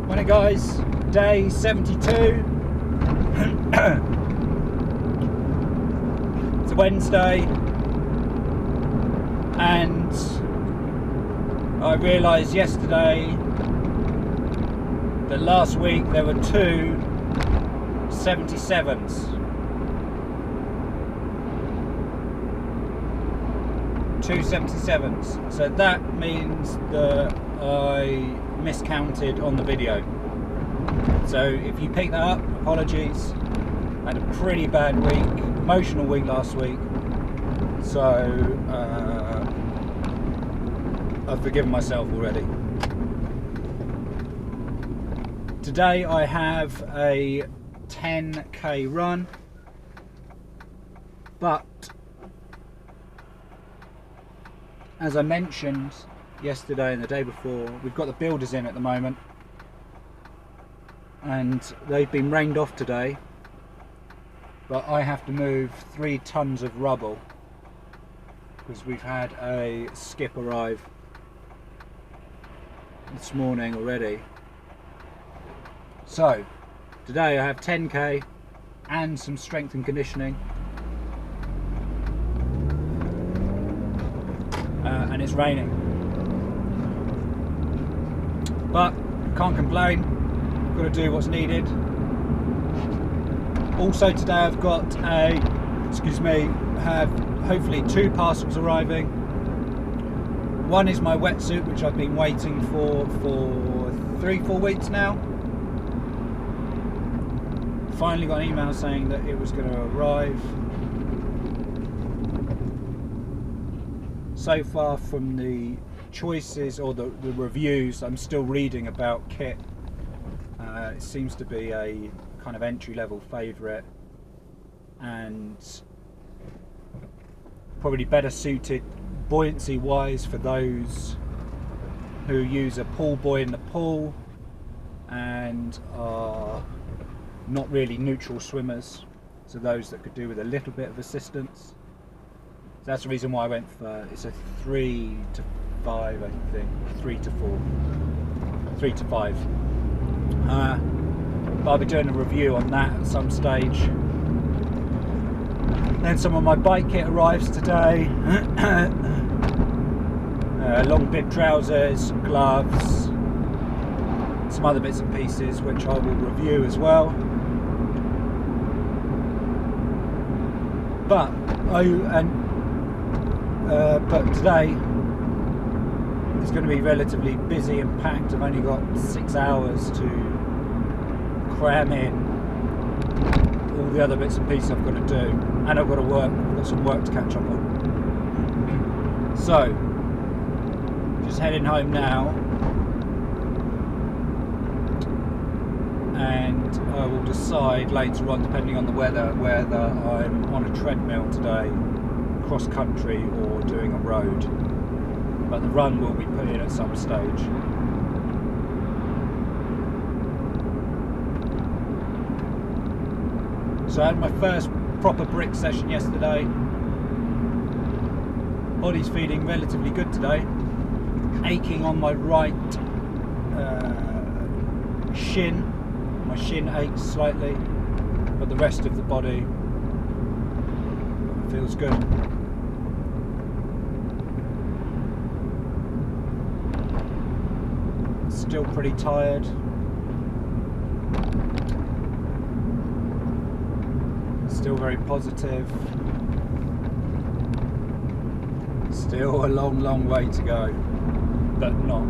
Morning guys, day 72. It's a Wednesday and I realised yesterday that last week there were two 77s. Two 77s. So that means that I miscounted on the video. So if you pick that up, apologies. I had a pretty bad week, emotional week last week. So I've forgiven myself already. Today I have a 10k run, but as I mentioned yesterday and the day before, we've got the builders in at the moment and they've been rained off today, but I have to move 3 tons of rubble because we've had a skip arrive this morning already. So today I have 10k and some strength and conditioning, and it's raining, but can't complain. Got to do what's needed. Also today I've got have hopefully 2 parcels arriving. One is my wetsuit, which I've been waiting for 3-4 weeks now. Finally got an email saying that it was going to arrive. So far from the choices or the reviews I'm still reading about kit, it seems to be a kind of entry-level favourite and probably better suited buoyancy wise for those who use a pull buoy in the pool and are not really neutral swimmers, so those that could do with a little bit of assistance. So that's the reason why I went for, it's a 3 to 5 I think, 3 to 4, 3 to 5. But I'll be doing a review on that at some stage. Then some of my bike kit arrives today. Long bib trousers, gloves, some other bits and pieces which I will review as well. But today is going to be relatively busy and packed. I've only got 6 hours to cram in all the other bits and pieces I've got to do, and I've got to work. I've got some work to catch up on. So just heading home now, and I will decide later on, depending on the weather, whether I'm on a treadmill today, cross country, or doing a road. But the run will be put in at some stage. So I had my first proper brick session yesterday. Body's feeling relatively good today. Aching on my right shin. My shin aches slightly, but the rest of the body feels good. Still pretty tired. Still very positive. Still a long way to go, but not.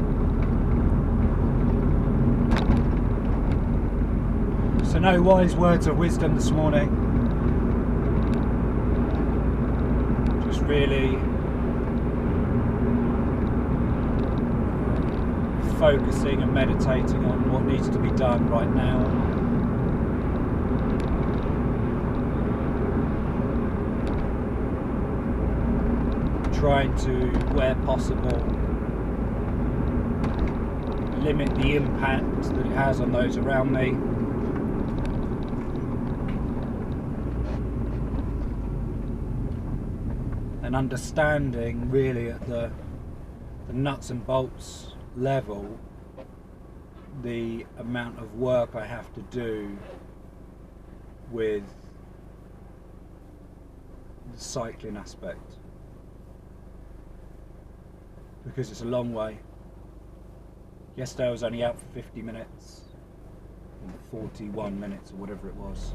So no wise words of wisdom this morning. Just really focusing and meditating on what needs to be done right now. Trying to, where possible, limit the impact that it has on those around me. And understanding really at the nuts and bolts level the amount of work I have to do with the cycling aspect, because it's a long way. Yesterday I was only out for 50 minutes, or 41 minutes or whatever it was,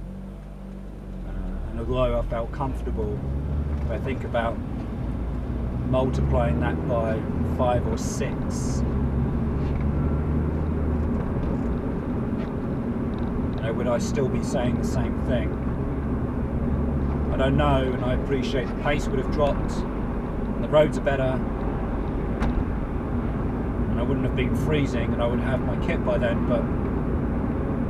and although I felt comfortable, if I think about multiplying that by 5 or 6, would I still be saying the same thing? I don't know, and I appreciate the pace would have dropped, and the roads are better, and I wouldn't have been freezing, and I would have my kit by then, but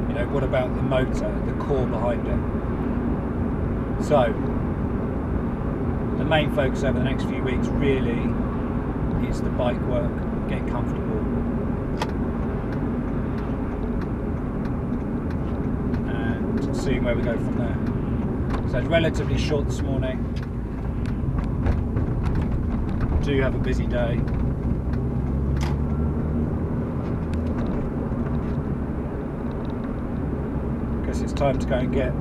you know, what about the motor, the core behind it? So the main focus over the next few weeks really is the bike work, getting comfortable, and seeing where we go from there. So it's relatively short this morning. Do have a busy day. Guess it's time to go and get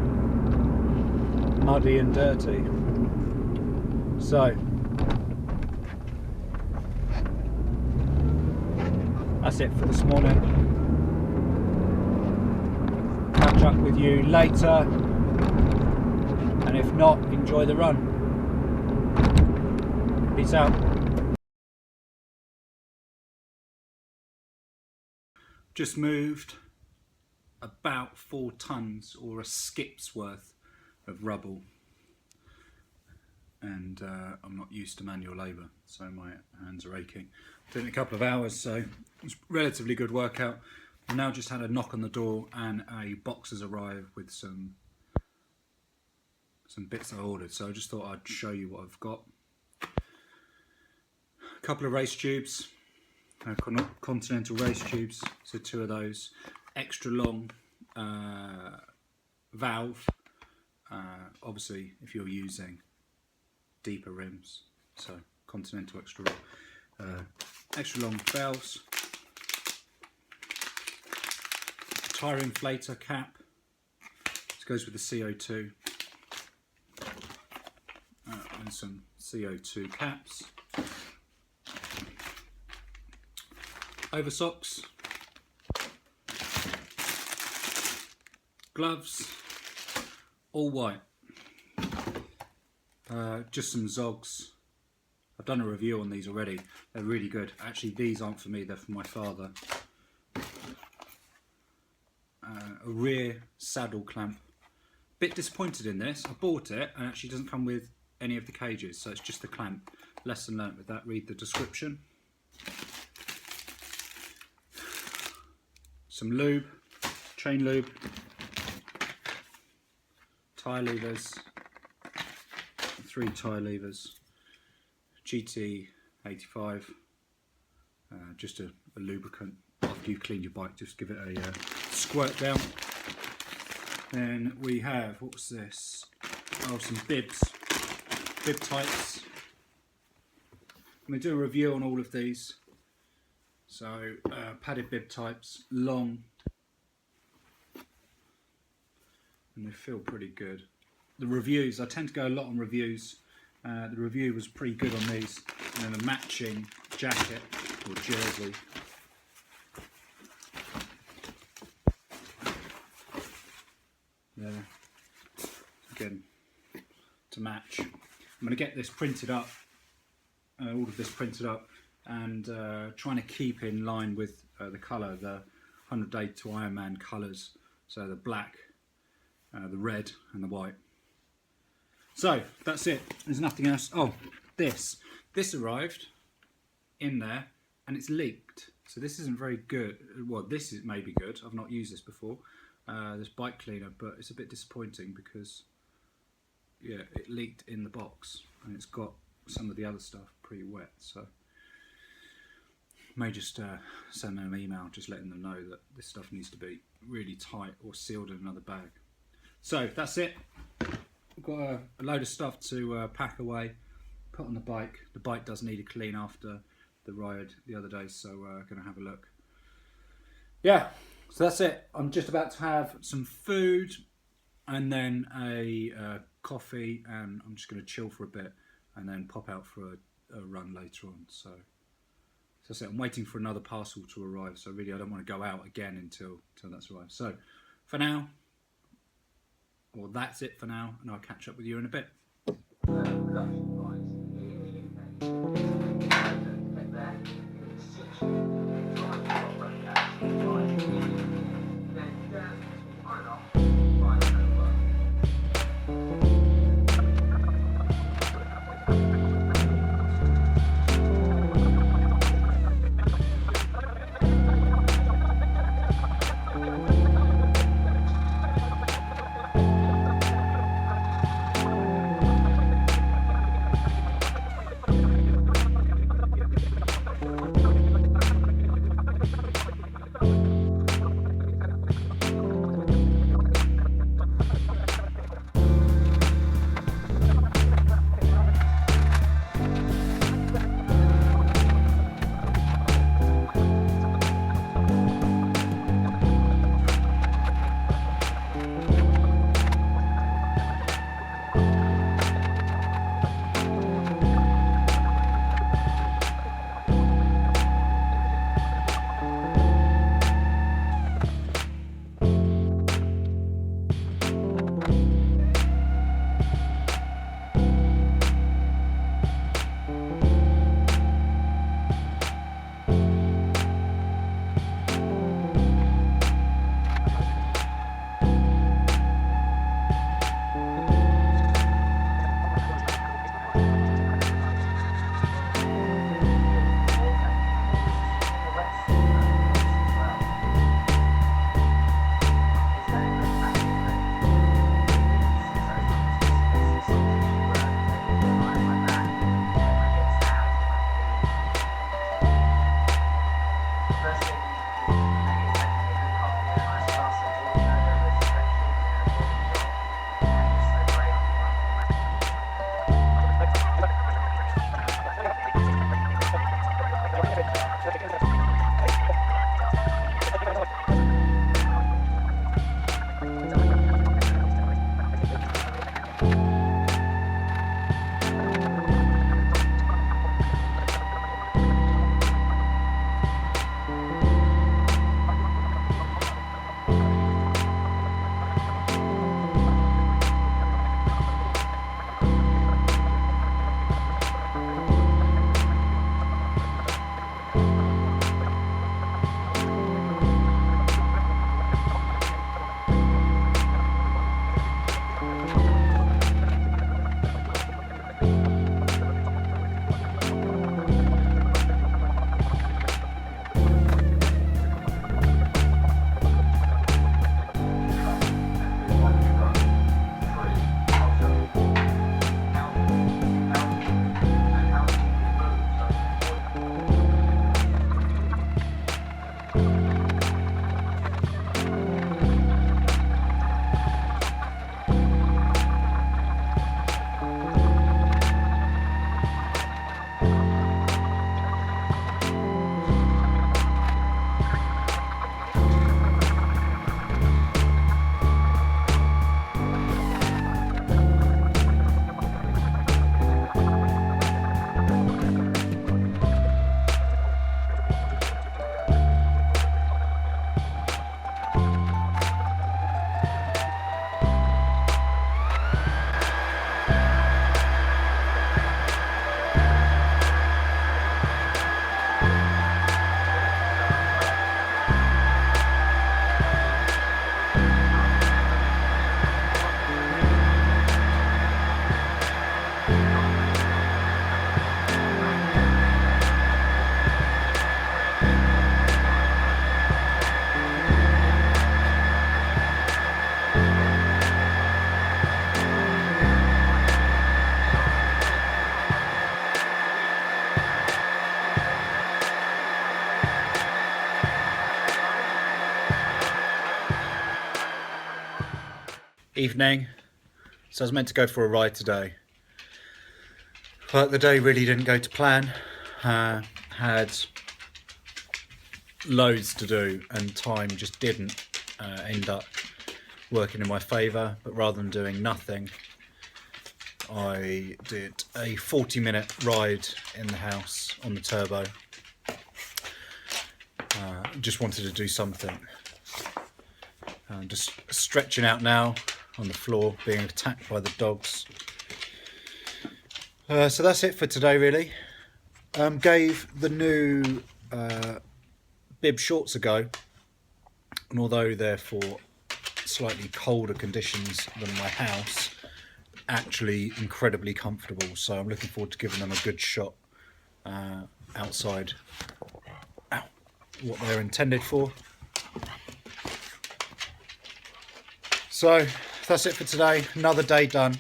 muddy and dirty. So that's it for this morning. Catch up with you later, and if not, enjoy the run. Peace out. Just moved about 4 tons or a skip's worth of rubble, and I'm not used to manual labour, so my hands are aching. Doing it a couple of hours, so it's a relatively good workout. I've now just had a knock on the door and a box has arrived with some bits I ordered, so I just thought I'd show you what I've got. A couple of race tubes, continental race tubes, so 2 of those. Extra long valve, obviously if you're using deeper rims, so continental extra long valves. Tyre inflator cap, this goes with the CO2, and some CO2 caps. Over socks, gloves, all white. Just some Zogs. I've done a review on these already. They're really good. Actually, these aren't for me, they're for my father. A rear saddle clamp. Bit disappointed in this. I bought it and it actually doesn't come with any of the cages, so it's just the clamp. Lesson learnt with that, read the description. Some lube, chain lube, tyre levers, 3 tyre levers, GT85, just a lubricant. After you've cleaned your bike, just give it a squirt down. Then we have, what's this? Oh, some bib types. I'm going to do a review on all of these. So padded bib types, long, and they feel pretty good. The reviews, I tend to go a lot on reviews. The review was pretty good on these, and then a matching jacket or jersey. There, again, to match. I'm going to get this printed up, all of this printed up, and trying to keep in line with the colour, the 100 Day to Ironman colours, so the black, the red and the white. So that's it, there's nothing else. Oh, this arrived in there and it's leaked, so this isn't very good. Well, this is maybe good, I've not used this before, this bike cleaner, but it's a bit disappointing because yeah, it leaked in the box and it's got some of the other stuff pretty wet, so may just send them an email just letting them know that this stuff needs to be really tight or sealed in another bag. So that's it. I've got a load of stuff to pack away, put on the bike. The bike does need a clean after the ride the other day, so going to have a look. Yeah, So that's it. I'm just about to have some food and then a coffee, and I'm just going to chill for a bit and then pop out for a run later on. So that's it. I'm waiting for another parcel to arrive, so really I don't want to go out again until that's arrived. So for now, well, that's it for now, and I'll catch up with you in a bit. Evening. So I was meant to go for a ride today, but the day really didn't go to plan. Had loads to do, and time just didn't end up working in my favour. But rather than doing nothing, I did a 40-minute ride in the house on the turbo. Just wanted to do something. Just stretching out now on the floor, being attacked by the dogs. So that's it for today, really. Gave the new bib shorts a go, and although they're for slightly colder conditions than my house, actually incredibly comfortable. So I'm looking forward to giving them a good shot outside. Ow. What they're intended for. So that's it for today. Another day done.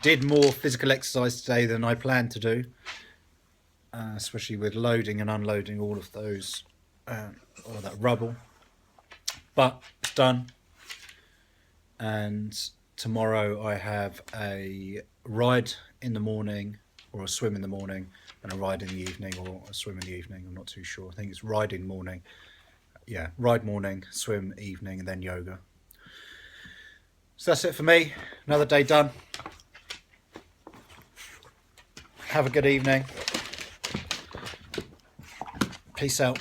Did more physical exercise today than I planned to do, especially with loading and unloading all of those, all of that rubble. But it's done. And tomorrow I have a ride in the morning, or a swim in the morning, and a ride in the evening, or a swim in the evening. I'm not too sure. I think it's riding morning. Yeah, ride morning, swim evening, and then yoga. So that's it for me. Another day done. Have a good evening. Peace out.